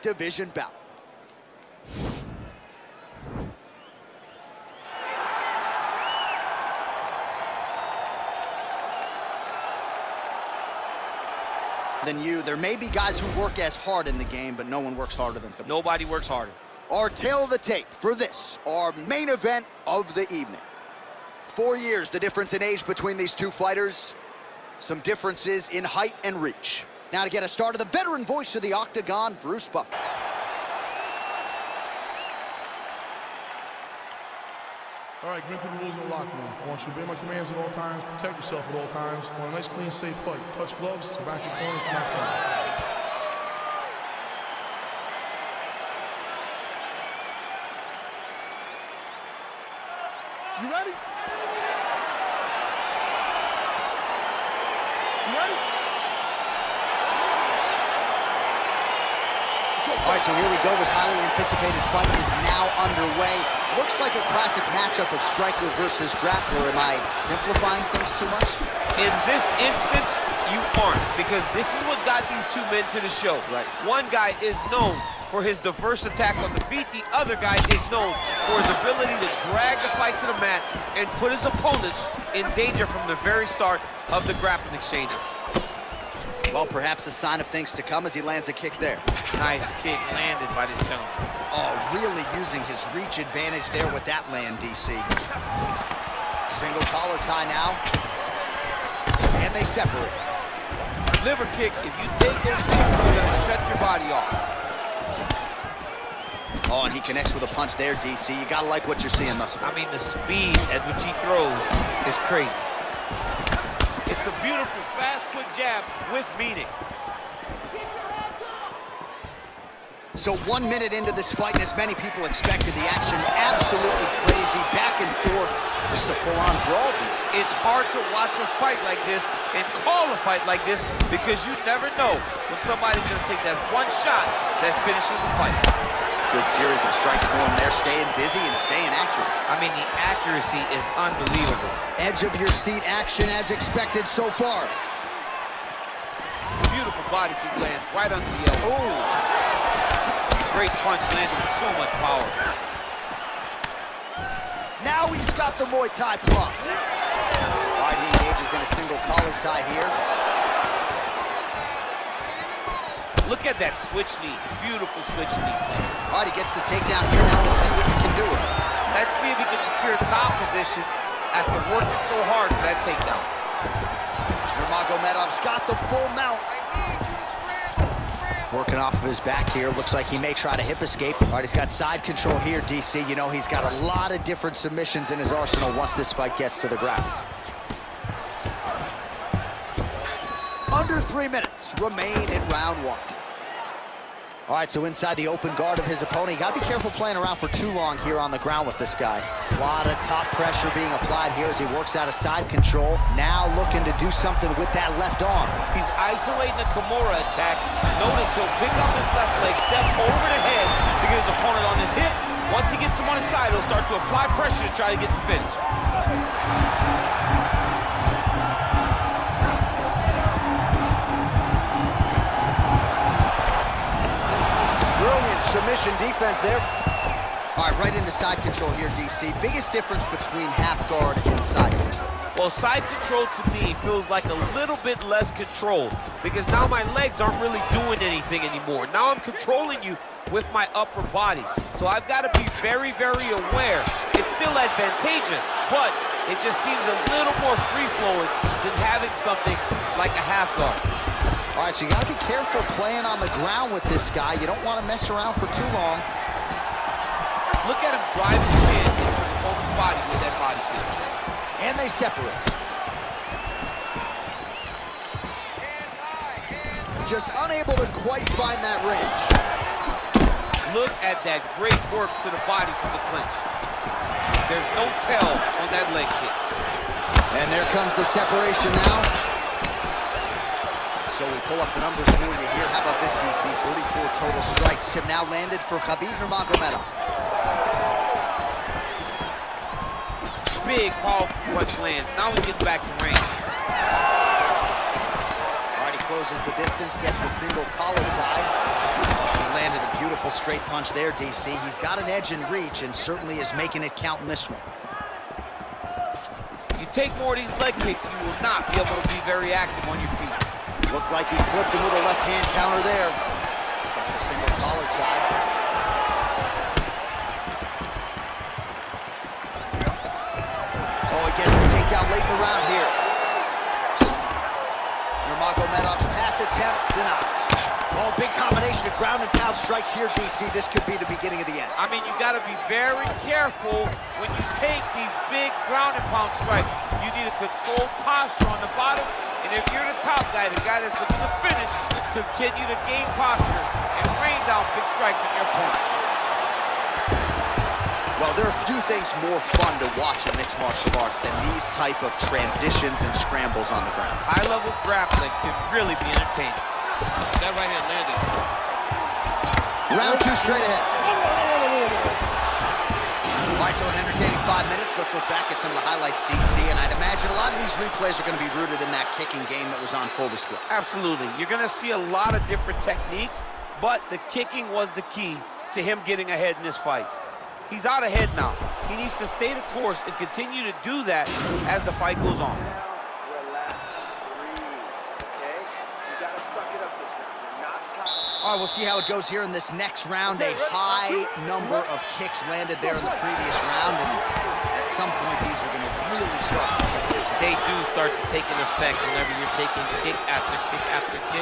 division bout. Than you. There may be guys who work as hard in the game, but no one works harder than Khabib. Nobody works harder. Our tail of the tape for this, our main event of the evening. 4 years, the difference in age between these two fighters. Some differences in height and reach. Now to get us started, the veteran voice of the Octagon, Bruce Buffer. All right, commit to the rules in the locker room. I want you to obey my commands at all times, protect yourself at all times. I want a nice, clean, safe fight. Touch gloves, back your corners, come out front. You ready? You ready? All right, so here we go. This highly anticipated fight is now underway. Looks like a classic matchup of striker versus grappler. Am I simplifying things too much? In this instance, you aren't, because this is what got these two men to the show. Right. One guy is known for his diverse attacks on the feet. The other guy is known for his ability to drag the fight to the mat and put his opponents in danger from the very start of the grappling exchanges. Well, perhaps a sign of things to come as he lands a kick there. Nice kick landed by this gentleman. Oh, really using his reach advantage there with that land, DC. Single collar tie now. And they separate. Liver kicks, if you take those kicks, you're gonna shut your body off. Oh, and he connects with a punch there, DC. You gotta like what you're seeing thus far. I mean, the speed at which he throws is crazy. It's a beautiful fast foot jab with meaning. So 1 minute into this fight, and as many people expected, the action absolutely crazy, back and forth. This is a full-on brawl, DC. It's hard to watch a fight like this and call a fight like this because you never know when somebody's gonna take that one shot that finishes the fight. Good series of strikes for him there, staying busy and staying accurate. I mean, the accuracy is unbelievable. Edge of your seat action as expected so far. Beautiful body kick lands right under the elbow. Oh! Great punch landed with so much power. Now he's got the Muay Thai plug. All right, he engages in a single collar tie here. Look at that switch knee. Beautiful switch knee. All right, he gets the takedown here now to see what he can do with it. Let's see if he can secure top position after working so hard for that takedown. Nurmagomedov's got the full mount. Working off of his back here. Looks like he may try to hip escape. All right, he's got side control here, DC. You know, he's got a lot of different submissions in his arsenal once this fight gets to the ground. Under 3 minutes remain in round one. All right, so inside the open guard of his opponent, you gotta be careful playing around for too long here on the ground with this guy. A lot of top pressure being applied here as he works out of side control. Now looking to do something with that left arm. He's isolating the Kimura attack. Notice he'll pick up his left leg, step over the head to get his opponent on his hip. Once he gets him on his side, he'll start to apply pressure to try to get the finish. Submission defense there. All right, right into side control here, DC. Biggest difference between half guard and side control? Well, side control to me feels like a little bit less control because now my legs aren't really doing anything anymore. Now I'm controlling you with my upper body. So I've got to be very, very aware. It's still advantageous, but it just seems a little more free-flowing than having something like a half guard. All right, so you gotta be careful playing on the ground with this guy. You don't want to mess around for too long. Look at him drive his shin into his opponent's body with that body kick. And they separate. Just unable to quite find that range. Look at that great work to the body from the clinch. There's no tell on that leg kick. And there comes the separation now. So we pull up the numbers for you here. How about this, DC? 34 total strikes have now landed for Khabib Nurmagomedov. Big, powerful punch lands. Now we get back to range. All right, he closes the distance, gets the single collar tie. He landed a beautiful Beautiful straight punch there, DC. He's got an edge in reach and certainly is making it count in this one. You take more of these leg kicks, you will not be able to be very active on your feet. Looked like he flipped him with a left-hand counter there. Got a single collar tie. Oh, he gets the takedown late in the round here. Nurmagomedov's pass attempt denied. Oh, big combination of ground and pound strikes here, DC. This could be the beginning of the end. I mean, you got to be very careful when you take these big ground and pound strikes. You need a controlled posture on the bottom, and if you're the top guy, the guy that's looking to finish, continue to gain posture and rain down big strikes on your opponent. Well, there are few things more fun to watch in mixed martial arts than these type of transitions and scrambles on the ground. High-level grappling can really be entertaining. That right hand landed. Round 2 straight ahead. All right, so an entertaining 5 minutes. Let's look back at some of the highlights, DC, and I'd imagine a lot of these replays are going to be rooted in that kicking game that was on full display. Absolutely. You're going to see a lot of different techniques, but the kicking was the key to him getting ahead in this fight. He's out ahead now. He needs to stay the course and continue to do that as the fight goes on. All right, we'll see how it goes here in this next round. A high number of kicks landed there in the previous round, and at some point, these are going to really start to take their toll. They do start to take an effect whenever you're taking kick after kick after kick,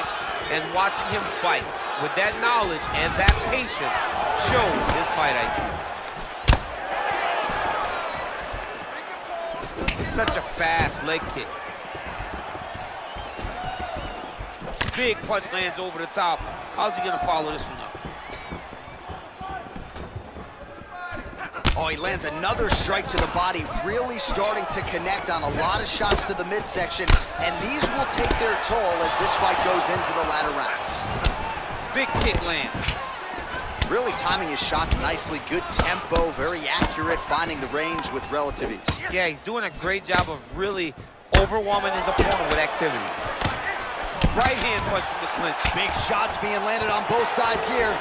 and watching him fight with that knowledge and that patience shows his fight IQ. Such a fast leg kick. Big punch lands over the top. How's he gonna follow this one up? Oh, he lands another strike to the body, really starting to connect on a lot of shots to the midsection, and these will take their toll as this fight goes into the latter rounds. Big kick lands. Really timing his shots nicely, good tempo, very accurate, finding the range with relative ease. Yeah, he's doing a great job of really overwhelming his opponent with activity. Right hand punch in the clinch. Big shots being landed on both sides here.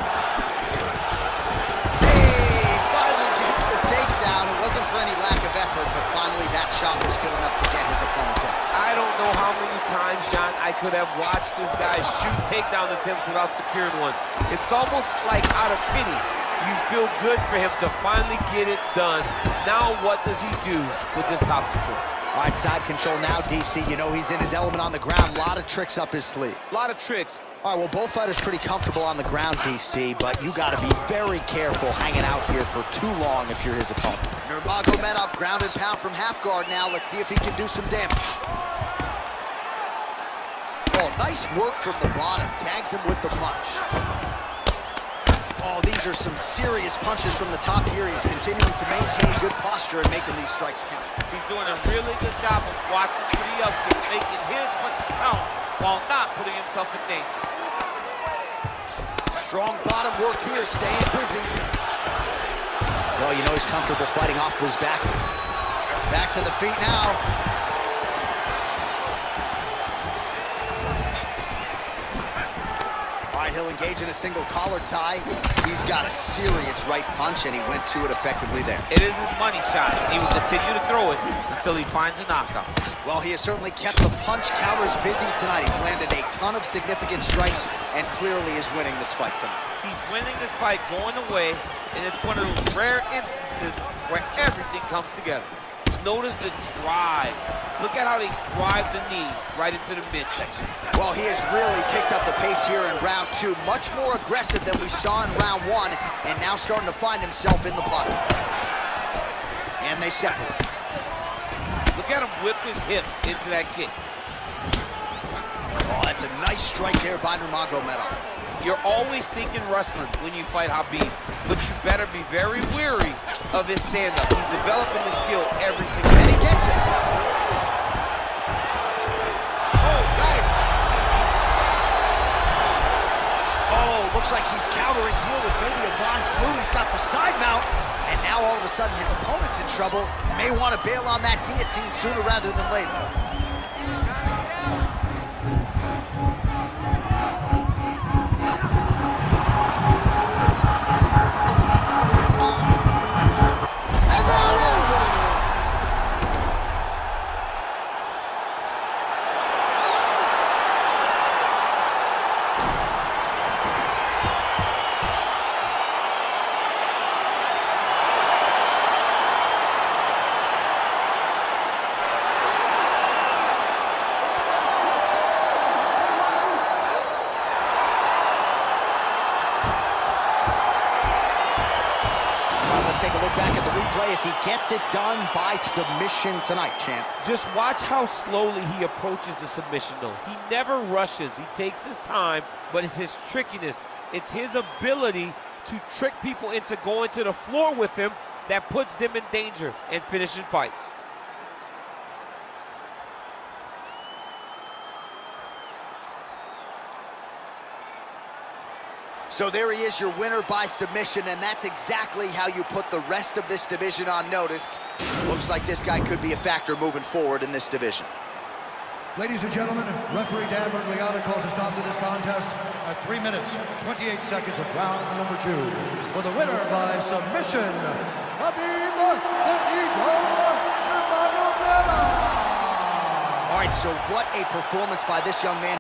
Hey, finally gets the takedown. It wasn't for any lack of effort, but finally that shot was good enough to get his opponent down. I don't know how many times, Sean, I could have watched this guy shoot takedown attempts without securing one. It's almost like out of pity. You feel good for him to finally get it done. Now what does he do with this top control? All right, side control now, DC. You know he's in his element on the ground. A lot of tricks up his sleeve. A lot of tricks. All right, well, both fighters pretty comfortable on the ground, DC, but you got to be very careful hanging out here for too long if you're his opponent. Nurmagomedov ground and pound from half guard now. Let's see if he can do some damage. Oh, nice work from the bottom. Tags him with the punch. Oh, these are some serious punches from the top here. He's continuing to maintain good posture and making these strikes count. He's doing a really good job of watching for the upkick, making his punches count while not putting himself in danger. Strong bottom work here, staying busy. Well, you know he's comfortable fighting off his back. Back to the feet now. All right, he'll engage in a single collar tie. He's got a serious right punch, and he went to it effectively there. It is his money shot. He will continue to throw it until he finds a knockout. Well, he has certainly kept the punch counters busy tonight. He's landed a ton of significant strikes and clearly is winning this fight tonight. He's winning this fight going away, and it's one of those rare instances where everything comes together. Notice the drive. Look at how they drive the knee right into the midsection. Well, he has really picked up the pace here in round 2. Much more aggressive than we saw in round 1, and now starting to find himself in the pocket. And they separate. Look at him whip his hips into that kick. Oh, that's a nice strike there by Nurmagomedov. You're always thinking wrestling when you fight Khabib, but you better be very wary of his stand-up. He's developing the skill every single day. And he gets it. Oh, nice. Oh, looks like he's countering here with maybe a Von Flu. He's got the side mount, and now all of a sudden his opponent's in trouble. May want to bail on that guillotine sooner rather than later. take a look back at the replay as he gets it done by submission tonight, champ. Just watch how slowly he approaches the submission, though. He never rushes. He takes his time, but it's his trickiness. It's his ability to trick people into going to the floor with him that puts them in danger and finishing fights. So there he is, your winner by submission, and that's exactly how you put the rest of this division on notice. Looks like this guy could be a factor moving forward in this division. Ladies and gentlemen, referee Dan Bergliata calls a stop to this contest at 3 minutes, 28 seconds of round number 2. For the winner by submission, Khabib Nurmagomedov. All right, so what a performance by this young man.